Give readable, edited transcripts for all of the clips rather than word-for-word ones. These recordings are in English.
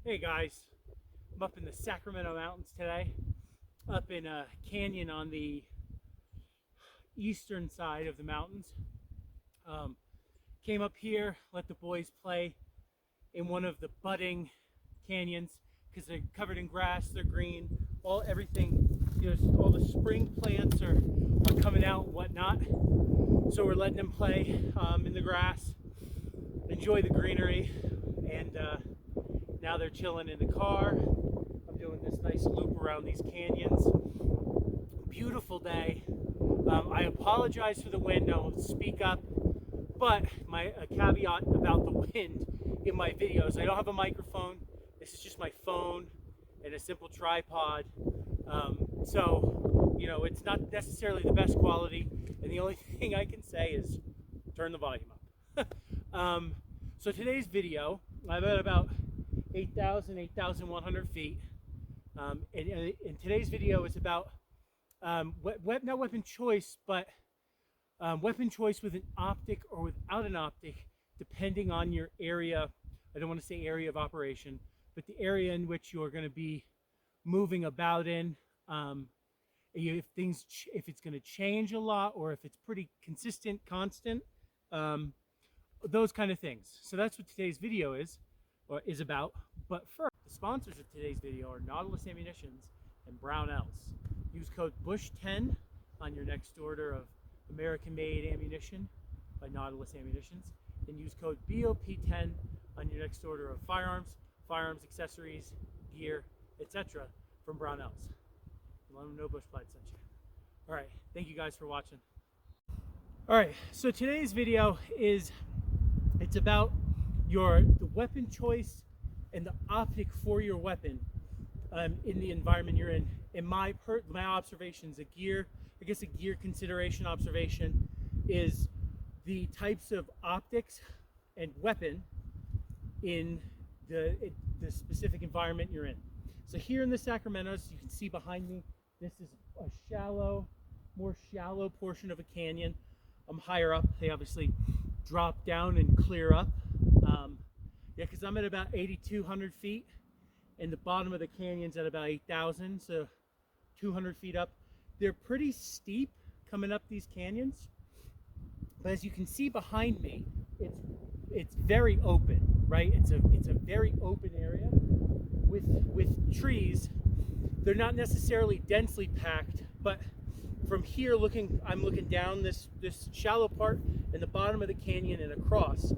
Hey guys, I'm up in the Sacramento Mountains today, up in a canyon on the eastern side of the mountains. Came up here, let the boys play in one of the budding canyons because they're covered in grass, they're green, everything, all the spring plants are coming out and whatnot. So we're letting them play in the grass, enjoy the greenery, and now they're chilling in the car. I'm doing this nice loop around these canyons. Beautiful day. I apologize for the wind. I will speak up, but a caveat about the wind in my videos. I don't have a microphone. This is just my phone and a simple tripod. So, it's not necessarily the best quality. And the only thing I can say is turn the volume up. So today's video, I'm at about 8,100 feet. And today's video is about not weapon choice, but weapon choice with an optic or without an optic, depending on your area. I don't want to say area of operation, but the area in which you're going to be moving about in. If it's going to change a lot, or if it's pretty consistent, constant, those kind of things. So that's what today's video is about. But first, the sponsors of today's video are Nautilus Ammunitions and Brownells. Use code BUSH10 on your next order of American-made ammunition by Nautilus Ammunitions, and use code BOP10 on your next order of firearms, accessories, gear, etc. from Brownells. Let them know Bushplight sent you. All right, thank you guys for watching. All right, so today's video it's about the weapon choice and the optic for your weapon in the environment you're in. In my observations, a gear consideration observation is the types of optics and weapon in the specific environment you're in. So here in the Sacramentos, you can see behind me, this is a more shallow portion of a canyon. I'm higher up. They obviously drop down and clear up. Because I'm at about 8,200 feet, and the bottom of the canyon's at about 8,000, so 200 feet up. They're pretty steep coming up these canyons, but as you can see behind me, it's very open, right? It's a very open area with trees. They're not necessarily densely packed, but from here I'm looking down this shallow part in the bottom of the canyon and across.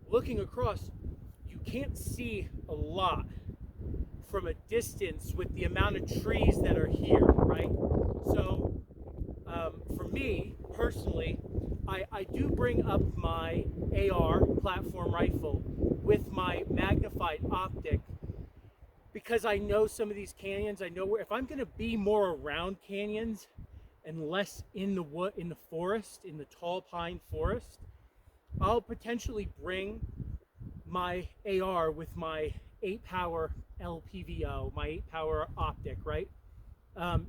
Looking across, you can't see a lot from a distance with the amount of trees that are here, right? So for me personally, I do bring up my AR platform rifle with my magnified optic, because I know some of these canyons. I know where, if I'm going to be more around canyons and less in the wood, in the forest, in the tall pine forest, I'll potentially bring my AR with my 8-power LPVO, my 8-power optic, right?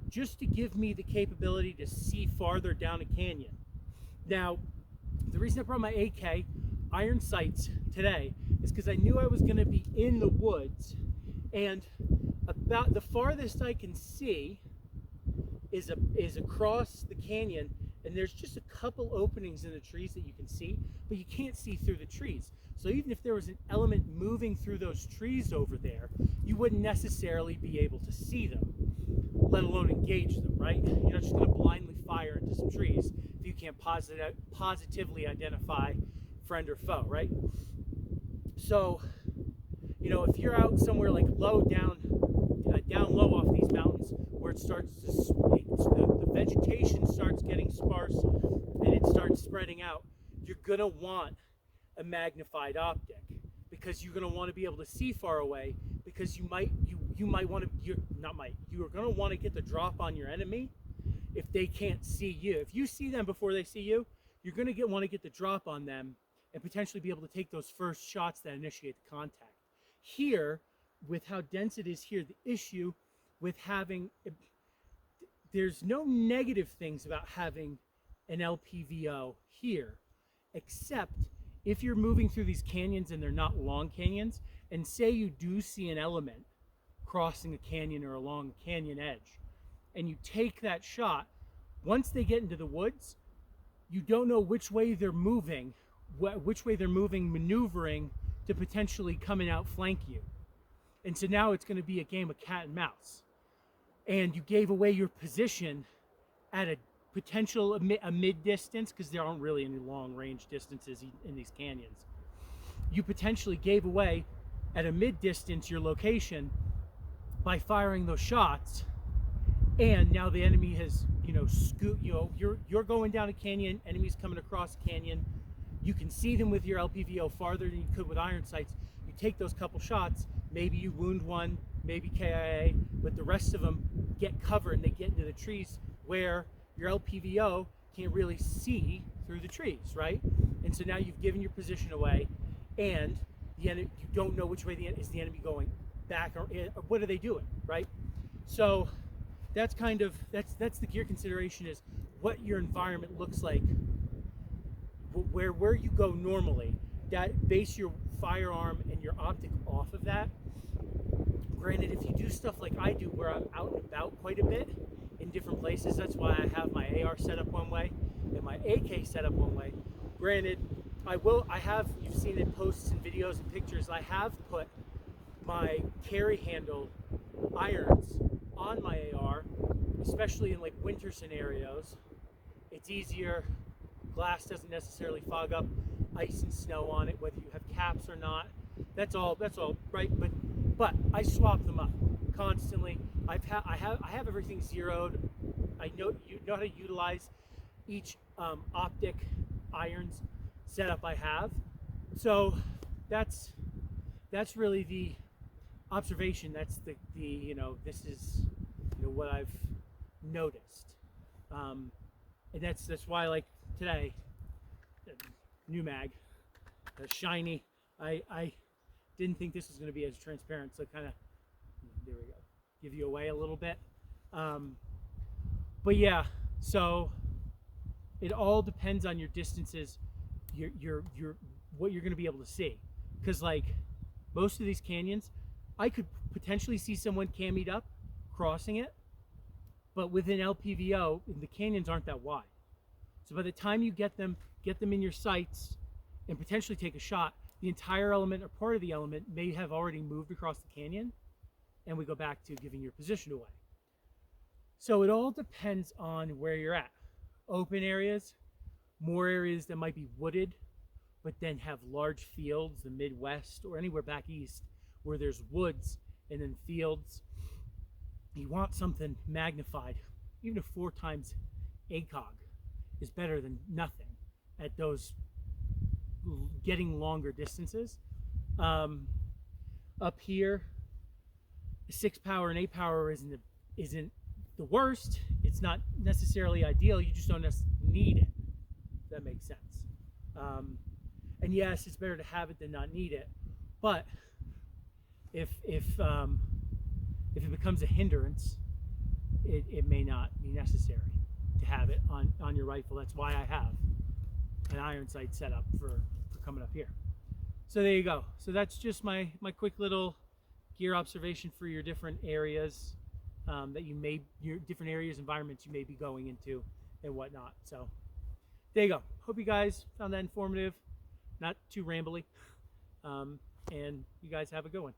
Just to give me the capability to see farther down a canyon. Now, the reason I brought my AK iron sights today is because I knew I was going to be in the woods, and about the farthest I can see is across the canyon, and there's just a couple openings in the trees that you can see, but you can't see through the trees. So even if there was an element moving through those trees over there, you wouldn't necessarily be able to see them, let alone engage them, right? You're not just going to blindly fire into some trees if you can't positively identify friend or foe, right? So, if you're out somewhere like low down low off these mountains, where it starts to, the vegetation starts getting sparse and it starts spreading out, you're gonna want a magnified optic, because you're gonna want to be able to see far away, because you're gonna want to get the drop on your enemy if they can't see you. If you see them before they see you, you're gonna want to get the drop on them and potentially be able to take those first shots that initiate the contact. Here, with how dense it is here, the issue with there's no negative things about having an LPVO here, except if you're moving through these canyons and they're not long canyons, And say you do see an element crossing a canyon or along a canyon edge, and you take that shot, once they get into the woods, you don't know which way they're moving, maneuvering to potentially come and outflank you. And so now it's going to be a game of cat and mouse. And you gave away your position at a potential a mid distance, because there aren't really any long range distances in these canyons. You potentially gave away at a mid distance your location by firing those shots, and now the enemy has, you're going down a canyon, enemy's coming across a canyon. You can see them with your LPVO farther than you could with iron sights. You take those couple shots, maybe you wound one, maybe KIA, but the rest of them get covered and they get into the trees where your LPVO can't really see through the trees, right? And so now you've given your position away, and the enemy, you don't know which way is the enemy going, back or what are they doing, right? So that's kind of that's the gear consideration, is what your environment looks like, where you go normally. That base your firearm and your optic off of that. Granted, if you do stuff like I do, where I'm out and about quite a bit in different places, that's why I have my AR set up one way and my AK set up one way. Granted, you've seen in posts and videos and pictures, I have put my carry handle irons on my AR, especially in like winter scenarios. It's easier, glass doesn't necessarily fog up, ice and snow on it, whether you have caps or not. That's all right. But I swap them up constantly. I have everything zeroed. I know how to utilize each optic irons setup I have. So that's really the observation. That's the this is what I've noticed, and that's why, like today, new mag, shiny. I didn't think this was going to be as transparent, so kind of, there we go, give you away a little bit. But yeah, so it all depends on your distances, your what you're going to be able to see, because like most of these canyons, I could potentially see someone camied up crossing it, but with an LPVO, the canyons aren't that wide. So by the time you get them in your sights and potentially take a shot, the entire element or part of the element may have already moved across the canyon, and we go back to giving your position away. So it all depends on where you're at. Open areas, more areas that might be wooded, but then have large fields, the Midwest or anywhere back east where there's woods and then fields. You want something magnified. Even a 4 times ACOG is better than nothing at those getting longer distances. Up here, 6 power and 8 power isn't the worst. It's not necessarily ideal. You just don't need it. If that makes sense. And yes, it's better to have it than not need it. But if it becomes a hindrance, it may not be necessary to have it on your rifle. That's why I have an iron sight set up for coming up here. So there you go. So that's just my quick little gear observation for your different areas your different areas, environments you may be going into and whatnot. So there you go. Hope you guys found that informative, not too rambly, and you guys have a good one.